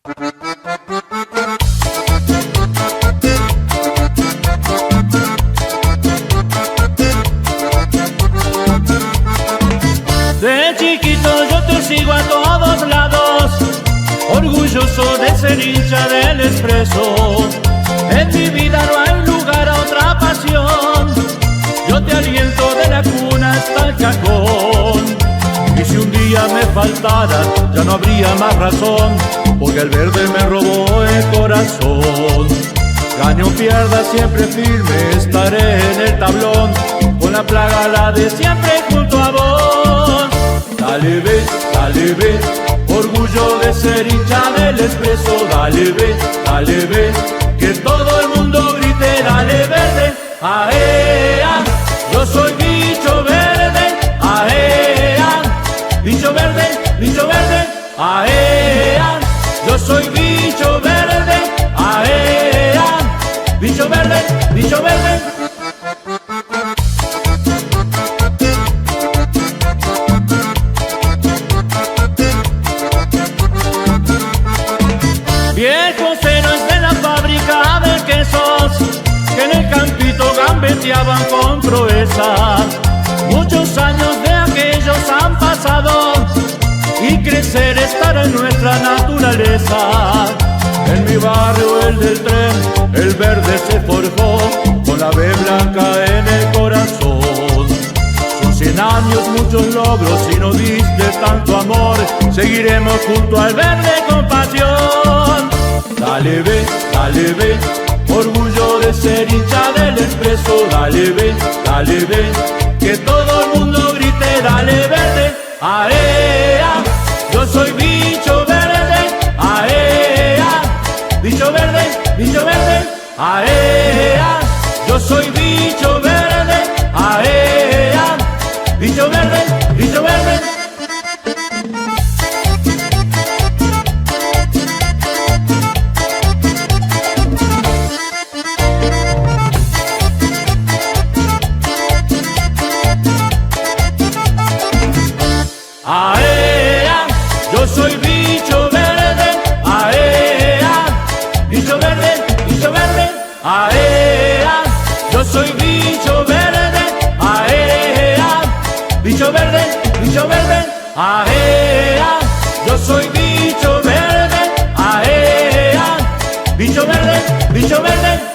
De chiquito yo te sigo a todos lados, orgulloso de ser hincha del Expreso. En mi vida no hay lugar a otra pasión, yo te aliento de la cuna hasta el cajón. Y si un día me faltara, ya no habría más razón, porque el verde me robó el corazón. Gane o pierda, siempre firme estaré en el tablón, con la plaga la de siempre junto a vos. Dale ve, orgullo de ser hincha del Expreso. Dale ve, que todo el mundo grite dale verde. ¡Aea! Yo soy bicho verde. ¡Aea! Bicho verde, ¡aea! Yo soy bicho verde. ¡Aea! Bicho verde. Viejos héroes de la fábrica de quesos, que en el campito gambeteaban con proeza. Muchos años de aquellos han pasado, y crecer estará en nuestra naturaleza. En mi barrio, el del tren, el verde se forjó, con la B blanca en el corazón. Son 100 años, muchos logros, y no diste tanto amor, seguiremos junto al verde con pasión. Dale ve, orgullo de ser hincha del Expreso. Dale ve, que todo el mundo grite dale verde. ¡Aea! Yo soy bicho verde. ¡Aea! Bicho verde, ¡aea! Yo soy bicho verde. ¡Aea! Bicho verde. ¡Aea! Yo soy bicho verde. ¡Aea! Bicho verde, ¡aea! Yo soy bicho verde. ¡Aea! Bicho verde, ¡aea! Yo soy bicho verde. ¡Aea! Bicho verde.